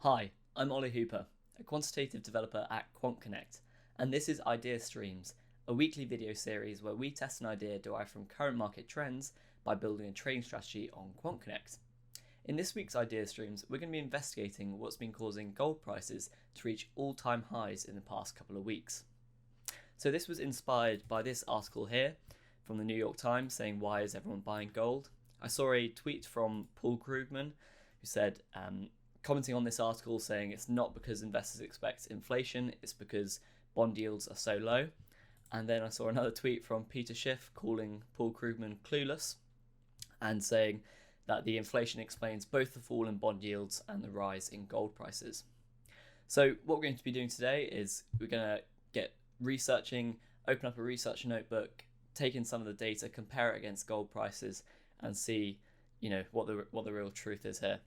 Hi, I'm Ollie Hooper, a quantitative developer at QuantConnect, and this is Idea Streams, a weekly video series where we test an idea derived from current market trends by building a trading strategy on QuantConnect. In this week's Idea Streams, we're going to be investigating what's been causing gold prices to reach all-time highs in the past couple of weeks. So this was inspired by this article here from the New York Times saying, "Why is everyone buying gold?" I saw a tweet from Paul Krugman who said, commenting on this article saying it's not because investors expect inflation, it's because bond yields are so low. And then I saw another tweet from Peter Schiff calling Paul Krugman clueless and saying that the inflation explains both the fall in bond yields and the rise in gold prices. So what we're going to be doing today is we're going to get researching, open up a research notebook, take in some of the data, compare it against gold prices and see, what the real truth is here.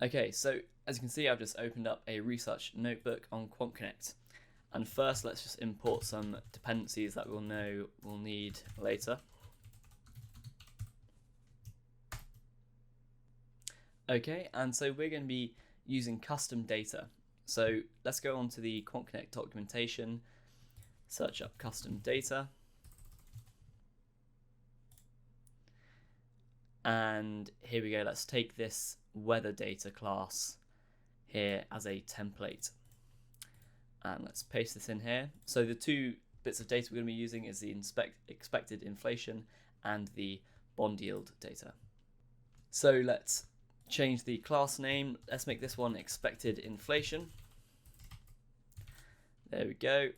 Okay, so as you can see, I've just opened up a research notebook on QuantConnect. And first, let's just import some dependencies that we'll need later. Okay, and so we're going to be using custom data. So let's go on to the QuantConnect documentation, search up custom data. And here we go, let's take this weather data class here as a template. And let's paste this in here. So the two bits of data we're going to be using is the expected inflation and the bond yield data. So let's change the class name. Let's make this one expected inflation. There we go.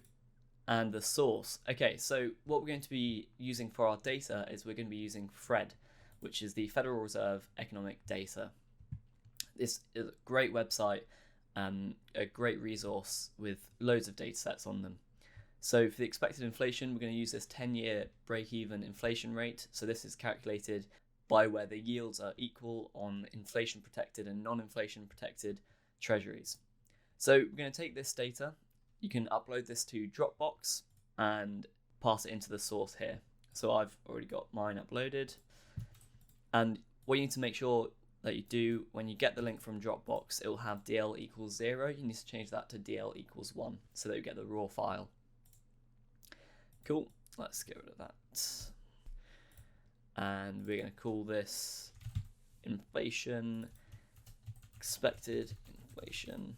And the source. Okay, so what we're going to be using for our data is we're going to be using FRED, which is the Federal Reserve Economic Data. This is a great website, a great resource with loads of data sets on them. So for the expected inflation, we're going to use this 10-year break-even inflation rate. So this is calculated by where the yields are equal on inflation-protected and non-inflation protected treasuries. So we're going to take this data. You can upload this to Dropbox and pass it into the source here. So I've already got mine uploaded. And what you need to make sure that you do when you get the link from Dropbox, it will have DL equals 0. You need to change that to DL equals 1 so that you get the raw file. Cool, let's get rid of that. And we're going to call this inflation, expected inflation.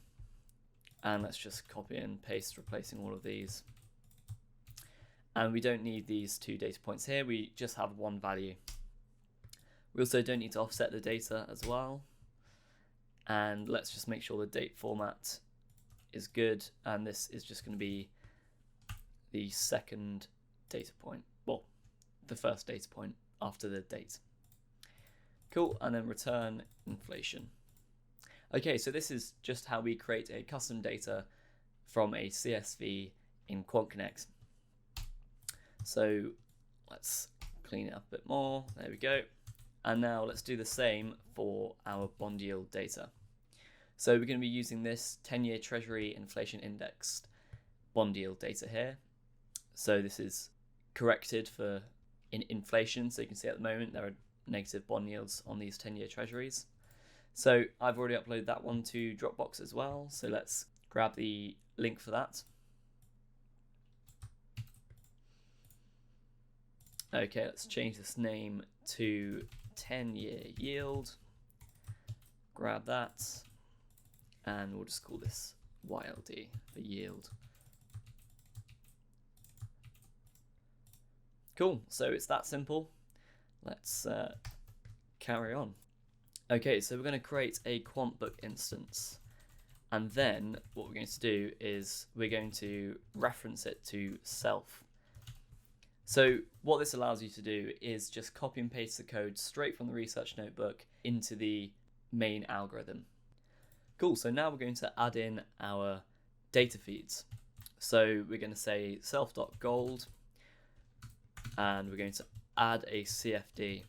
And let's just copy and paste, replacing all of these. And we don't need these two data points here, we just have one value. We also don't need to offset the data as well. And let's just make sure the date format is good. And this is just going to be the second data point. Well, the first data point after the date. Cool, and then return inflation. Okay, so this is just how we create a custom data from a CSV in QuantConnect. So let's clean it up a bit more. There we go. And now let's do the same for our bond yield data. So we're going to be using this 10-year Treasury inflation indexed bond yield data here. So this is corrected for inflation. So you can see at the moment there are negative bond yields on these 10-year Treasuries. So I've already uploaded that one to Dropbox as well. So let's grab the link for that. Okay, let's change this name to 10-year yield. Grab that, and we'll just call this YLD for yield. Cool, so it's that simple. Let's carry on. Okay, so we're going to create a QuantBook instance, and then what we're going to do is we're going to reference it to self. So what this allows you to do is just copy and paste the code straight from the research notebook into the main algorithm. Cool, so now we're going to add in our data feeds. So we're going to say self.gold, and we're going to add a CFD,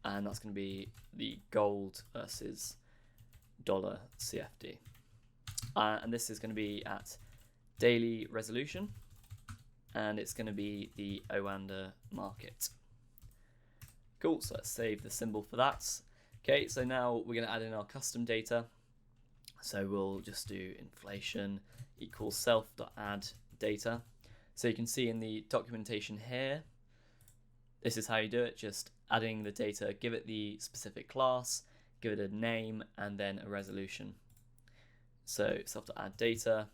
and that's going to be the gold versus dollar CFD. And this is going to be at daily resolution. And it's going to be the Oanda market. Cool, so let's save the symbol for that. Okay, so now we're going to add in our custom data. So we'll just do inflation equals self.add data. So you can see in the documentation here, this is how you do it, just adding the data, give it the specific class, give it a name, and then a resolution. So self.add data,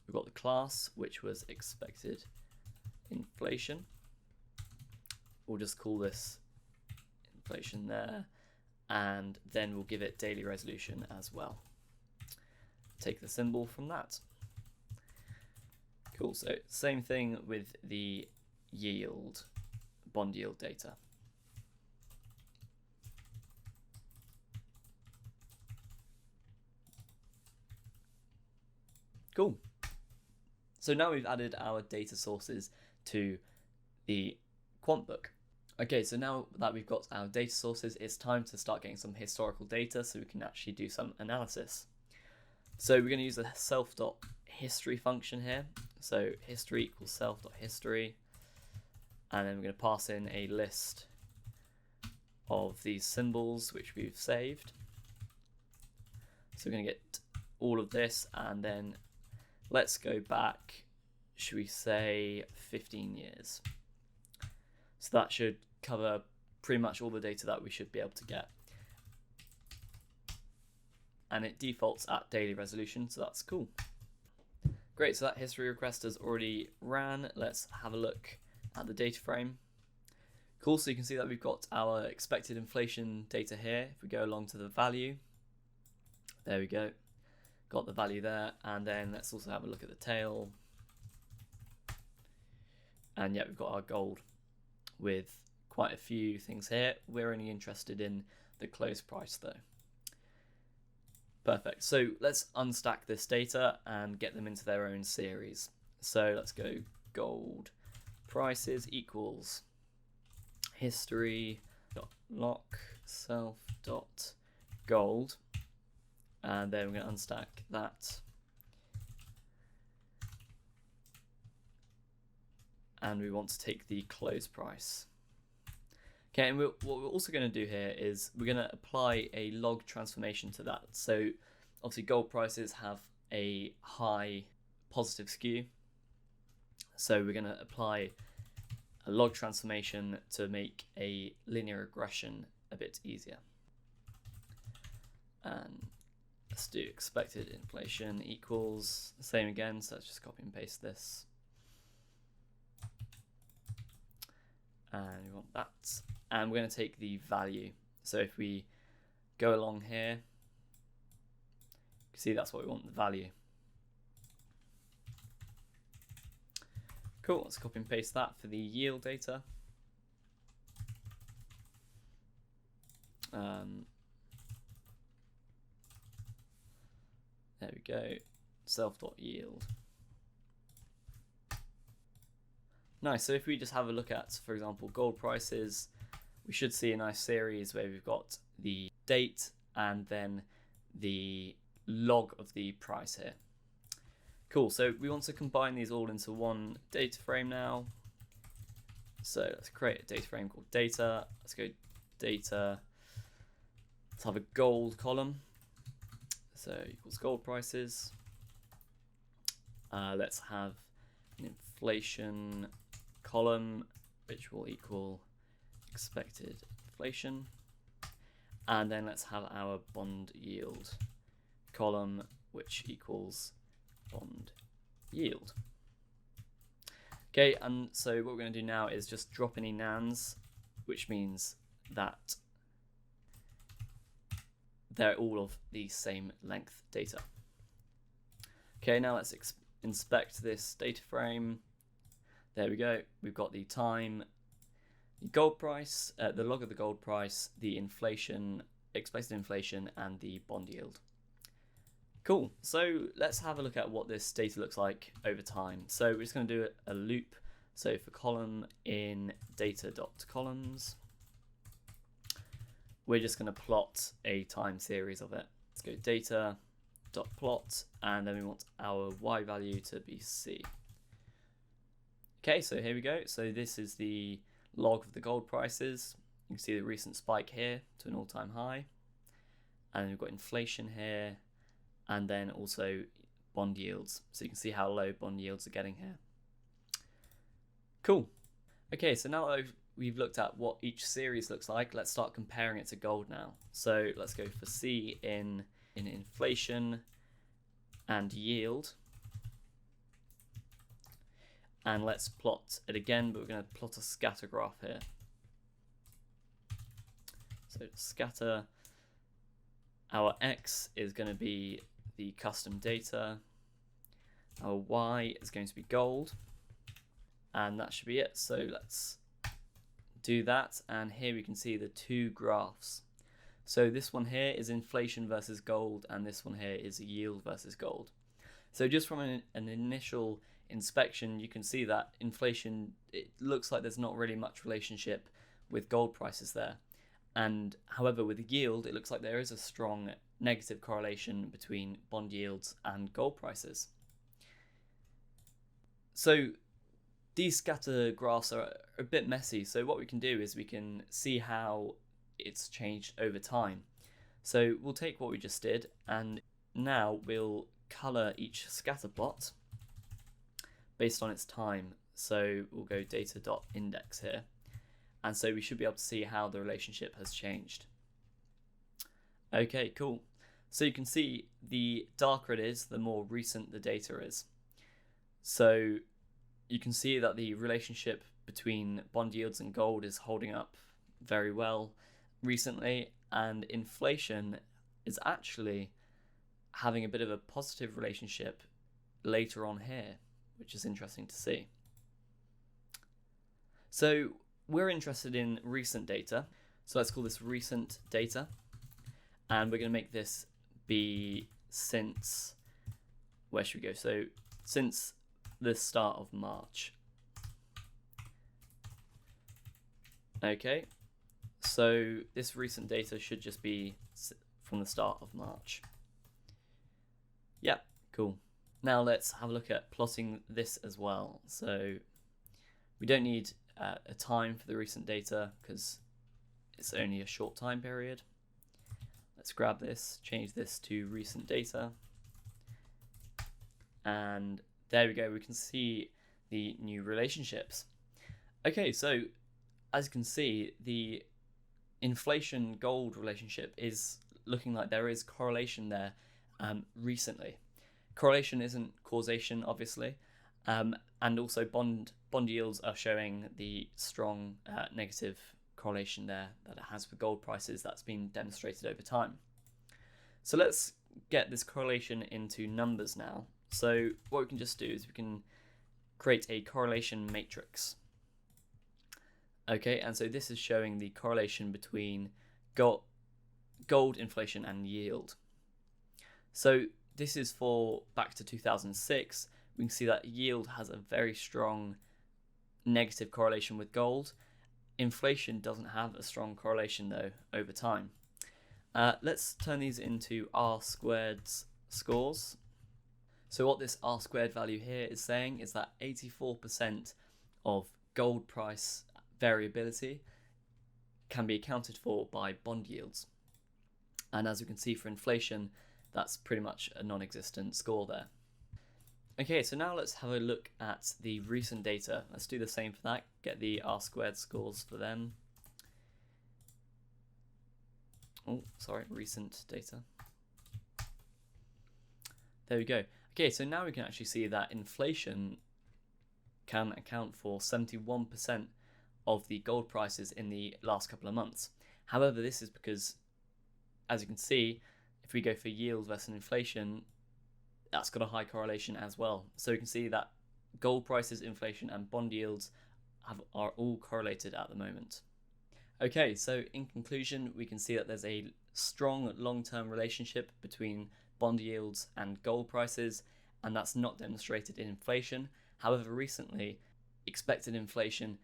we've got the class, which was expected inflation. We'll just call this inflation there, and then we'll give it daily resolution as well. Take the symbol from that. Cool, so same thing with the yield, bond yield data. Cool. So now we've added our data sources to the QuantBook. Okay, so now that we've got our data sources, it's time to start getting some historical data so we can actually do some analysis. So we're going to use the self.history function here. So history equals self.history, and then we're going to pass in a list of these symbols which we've saved. So we're going to get all of this, and then let's go back, should we say 15 years. So that should cover pretty much all the data that we should be able to get. And it defaults at daily resolution, so that's cool. Great, so that history request has already ran. Let's have a look at the data frame. Cool, so you can see that we've got our expected inflation data here. If we go along to the value, there we go. Got the value there, and then let's also have a look at the tail. And yeah, we've got our gold with quite a few things here. We're only interested in the close price though. Perfect, so let's unstack this data and get them into their own series. So let's go gold prices equals history.lock self.gold, and then we're going to unstack that, and we want to take the close price. Okay, and what we're also going to do here is we're going to apply a log transformation to that. So obviously gold prices have a high positive skew, so we're going to apply a log transformation to make a linear regression a bit easier. And let's do expected inflation equals the same again, so let's just copy and paste this. And we want that. And we're going to take the value. So if we go along here, you can see that's what we want, the value. Cool, let's copy and paste that for the yield data. There we go, self.yield. Nice, so if we just have a look at, for example, gold prices, we should see a nice series where we've got the date and then the log of the price here. Cool, so we want to combine these all into one data frame now. So let's create a data frame called data. Let's go data. Let's have a gold column. So equals gold prices. Let's have an inflation column, which will equal expected inflation. And then let's have our bond yield column, which equals bond yield. Okay, and so what we're going to do now is just drop any nans, which means that they're all of the same length data. Okay, now let's inspect this data frame. There we go. We've got the time, the gold price, the log of the gold price, the inflation, expected inflation, and the bond yield. Cool. So let's have a look at what this data looks like over time. So we're just going to do a loop. So for column in data.columns, we're just going to plot a time series of it. Let's go data.plot, and then we want our y value to be c. Okay, so here we go. So this is the log of the gold prices. You can see the recent spike here to an all-time high. and we've got inflation here, and then also bond yields. So you can see how low bond yields are getting here. Cool. Okay, so now that we've looked at what each series looks like, let's start comparing it to gold now. So let's go for C in inflation and yield. And let's plot it again, but we're going to plot a scatter graph here. So scatter, our X is going to be the custom data. Our Y is going to be gold. And that should be it. So let's do that. And here we can see the two graphs. So this one here is inflation versus gold, and this one here is yield versus gold. So just from an initial inspection, you can see that inflation, it looks like there's not really much relationship with gold prices there. And however, with yield, it looks like there is a strong negative correlation between bond yields and gold prices. So these scatter graphs are a bit messy. So what we can do is we can see how it's changed over time. So we'll take what we just did, and now we'll color each scatter plot based on its time. So we'll go data.index here. And so we should be able to see how the relationship has changed. Okay, cool. So you can see the darker it is, the more recent the data is. So you can see that the relationship between bond yields and gold is holding up very well recently, and inflation is actually having a bit of a positive relationship later on here, which is interesting to see. So we're interested in recent data, so let's call this recent data, and we're going to make this be since, where should we go? So since the start of March. Okay, so this recent data should just be from the start of March. Yep, cool. Now let's have a look at plotting this as well. So we don't need a time for the recent data because it's only a short time period. Let's grab this, change this to recent data, and there we go, we can see the new relationships. Okay, so as you can see, the inflation gold relationship is looking like there is correlation there recently. Correlation isn't causation, obviously, and also bond yields are showing the strong negative correlation there that it has with gold prices that's been demonstrated over time. So let's get this correlation into numbers now. So what we can just do is we can create a correlation matrix. Okay, and so this is showing the correlation between gold inflation and yield. So this is for back to 2006. We can see that yield has a very strong negative correlation with gold. Inflation doesn't have a strong correlation though over time. Let's turn these into R² scores. So what this R² value here is saying is that 84% of gold price variability can be accounted for by bond yields. And as you can see for inflation, that's pretty much a non-existent score there. Okay, so now let's have a look at the recent data. Let's do the same for that, get the R² scores for them. Oh, sorry, recent data. There we go. Okay, so now we can actually see that inflation can account for 71% of the gold prices in the last couple of months. However, this is because, as you can see, if we go for yield versus inflation, that's got a high correlation as well. So you can see that gold prices, inflation, and bond yields are all correlated at the moment. Okay, so in conclusion, we can see that there's a strong long-term relationship between bond yields and gold prices, and that's not demonstrated in inflation. However, recently, expected inflation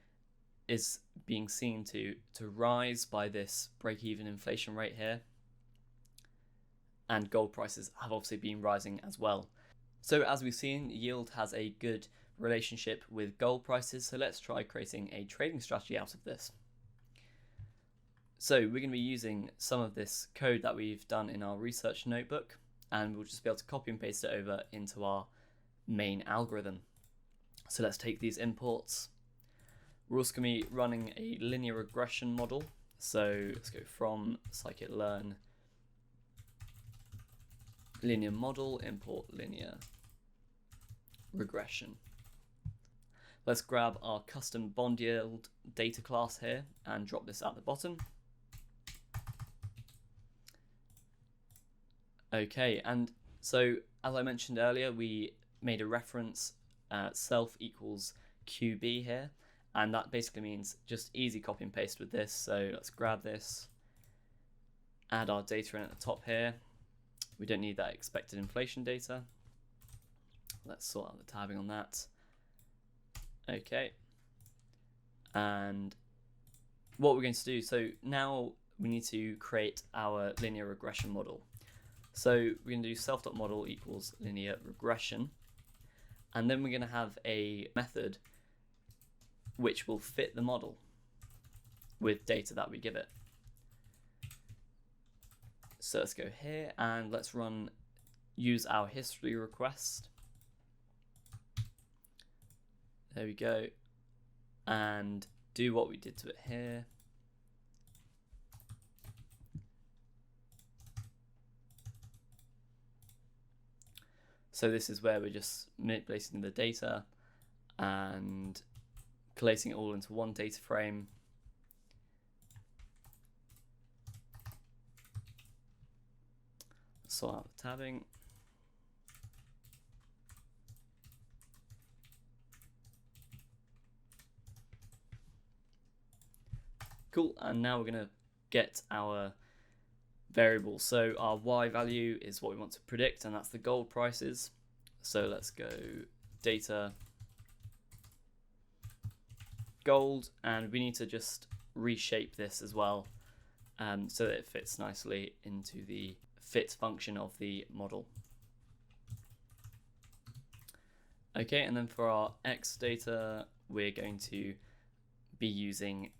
is being seen to rise by this break-even inflation rate here, and gold prices have obviously been rising as well. So as we've seen, yield has a good relationship with gold prices, so let's try creating a trading strategy out of this. So we're going to be using some of this code that we've done in our research notebook, and we'll just be able to copy and paste it over into our main algorithm. So let's take these imports. We're also going to be running a linear regression model. So let's go from scikit-learn linear model, import linear regression. Let's grab our custom bond yield data class here and drop this at the bottom. Okay, and so as I mentioned earlier, we made a reference self equals QB here, and that basically means just easy copy and paste with this. So let's grab this, add our data in at the top here. We don't need that expected inflation data. Let's sort out the tabbing on that. Okay, and what we're going to do, so now we need to create our linear regression model. So we're going to do self.model equals linear regression, and then we're going to have a method which will fit the model with data that we give it. So let's go here and let's use our history request. There we go, and do what we did to it here. So this is where we're just manipulating the data and collating it all into one data frame. Sort out the tabbing. Cool, and now we're going to get our variable. So our y value is what we want to predict, and that's the gold prices. So let's go data gold, and we need to just reshape this as well so that it fits nicely into the fit function of the model. Okay, and then for our x data, we're going to be using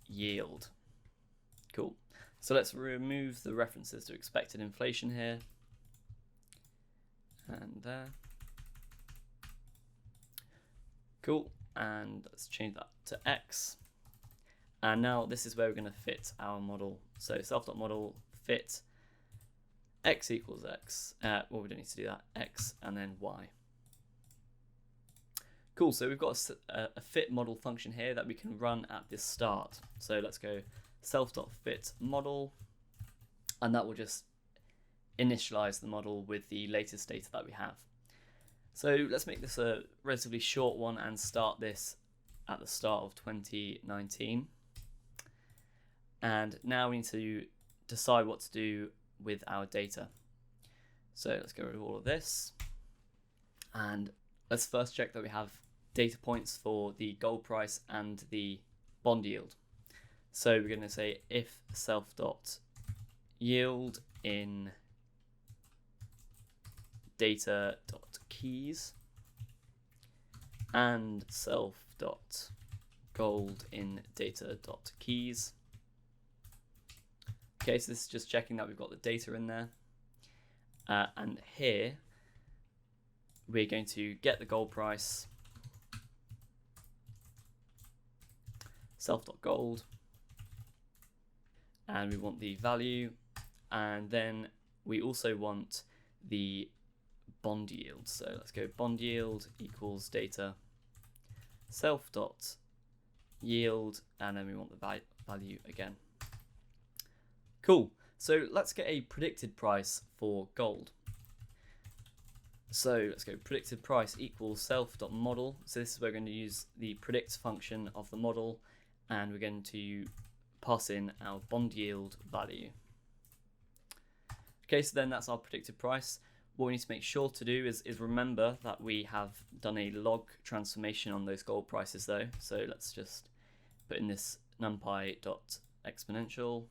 yield. Cool. So let's remove the references to expected inflation here and there. Cool, and let's change that to x. And now this is where we're going to fit our model. So self.model fit x equals x. Well, we don't need to do that. X and then y. Cool, so we've got a fit model function here that we can run at the start. So let's go self.fit model, and that will just initialize the model with the latest data that we have. So let's make this a relatively short one and start this at the start of 2019. And now we need to decide what to do with our data. So let's get rid of all of this. And let's first check that we have data points for the gold price and the bond yield. So we're going to say if self.yield in data.keys and self.gold in data.keys. Okay, so this is just checking that we've got the data in there. And here we're going to get the gold price, self.gold, and we want the value, and then we also want the bond yield. So let's go bond yield equals data self.yield, and then we want the value again. Cool, so let's get a predicted price for gold. So let's go predicted price equals self.model. So this is where we're going to use the predict function of the model, and we're going to pass in our bond yield value. Okay, so then that's our predicted price. What we need to make sure to do is remember that we have done a log transformation on those gold prices though. So let's just put in this numpy.exponential.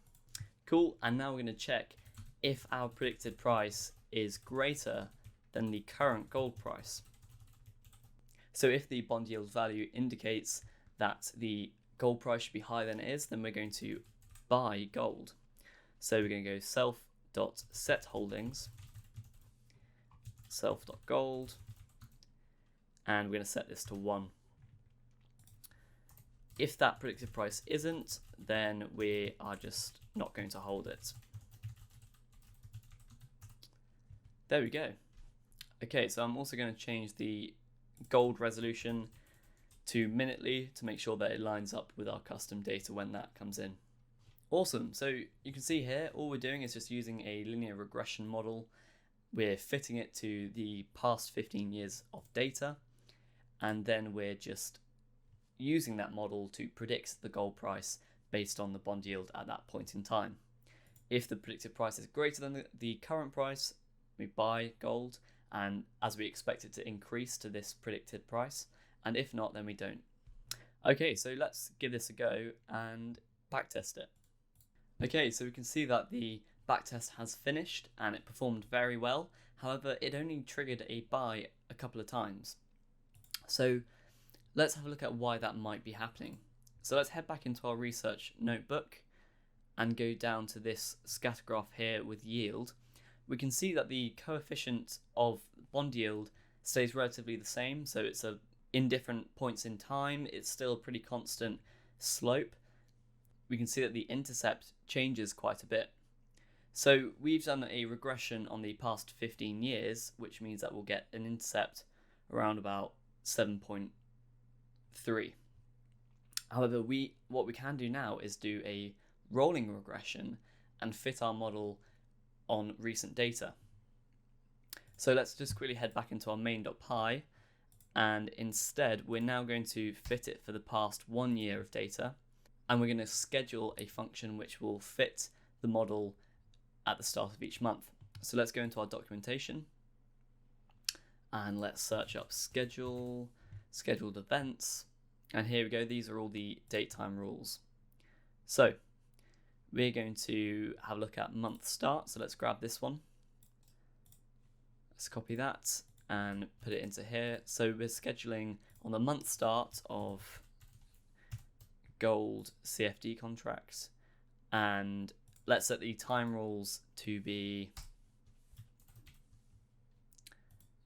Cool, and now we're going to check if our predicted price is greater than the current gold price. So if the bond yield value indicates that the gold price should be higher than it is, then we're going to buy gold. So we're going to go self.setHoldings, self.gold, and we're going to set this to 1. If that predicted price isn't, then we are just not going to hold it. There we go. Okay, so I'm also going to change the gold resolution to minutely to make sure that it lines up with our custom data when that comes in. Awesome, so you can see here all we're doing is just using a linear regression model. We're fitting it to the past 15 years of data, and then we're just using that model to predict the gold price based on the bond yield at that point in time. If the predicted price is greater than the current price, we buy gold, and as we expect it to increase to this predicted price, and if not, then we don't. Okay, so let's give this a go and backtest it. Okay, so we can see that the backtest has finished and it performed very well. However, it only triggered a buy a couple of times. So let's have a look at why that might be happening. So let's head back into our research notebook and go down to this scatter graph here with yield. We can see that the coefficient of bond yield stays relatively the same, so it's in different points in time, it's still a pretty constant slope. We can see that the intercept changes quite a bit. So we've done a regression on the past 15 years, which means that we'll get an intercept around about 7.3. However, what we can do now is do a rolling regression and fit our model on recent data. So let's just quickly head back into our main.py, and instead we're now going to fit it for the past 1 year of data, and we're going to schedule a function which will fit the model at the start of each month. So let's go into our documentation and let's search up scheduled events, and here we go, these are all the date time rules. So we're going to have a look at month start, so let's grab this one. Let's copy that and put it into here. So we're scheduling on the month start of gold CFD contracts, and let's set the time rules to be,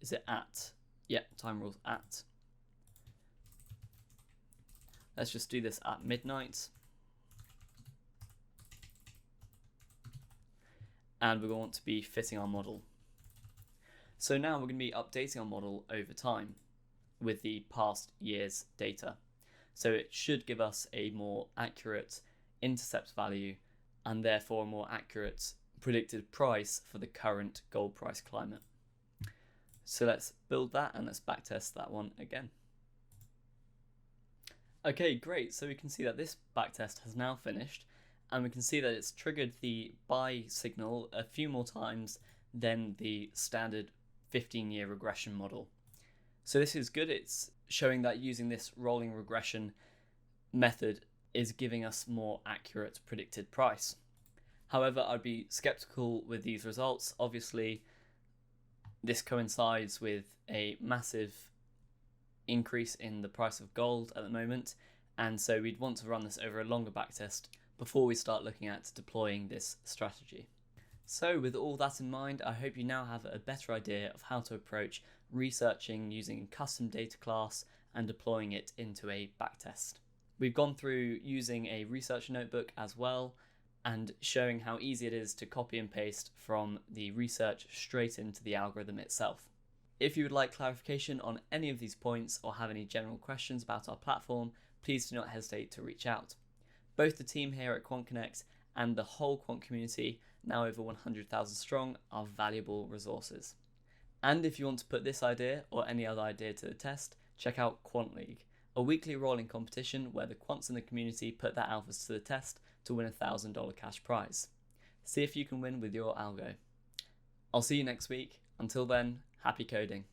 is it at? Yeah, time rules at. Let's just do this at midnight. And we want to be fitting our model. So now we're going to be updating our model over time with the past year's data. So it should give us a more accurate intercept value and therefore a more accurate predicted price for the current gold price climate. So let's build that and let's backtest that one again. Okay, great. So we can see that this backtest has now finished, and we can see that it's triggered the buy signal a few more times than the standard 15-year regression model. So this is good. It's showing that using this rolling regression method is giving us more accurate predicted price. However, I'd be skeptical with these results. Obviously, this coincides with a massive increase in the price of gold at the moment, and so we'd want to run this over a longer backtest before we start looking at deploying this strategy. So with all that in mind, I hope you now have a better idea of how to approach researching using custom data class and deploying it into a backtest. We've gone through using a research notebook as well and showing how easy it is to copy and paste from the research straight into the algorithm itself. If you would like clarification on any of these points or have any general questions about our platform, please do not hesitate to reach out. Both the team here at QuantConnect and the whole Quant community, now over 100,000 strong, are valuable resources. And if you want to put this idea or any other idea to the test, check out Quant League, a weekly rolling competition where the quants in the community put their alphas to the test to win a $1,000 cash prize. See if you can win with your algo. I'll see you next week. Until then, happy coding.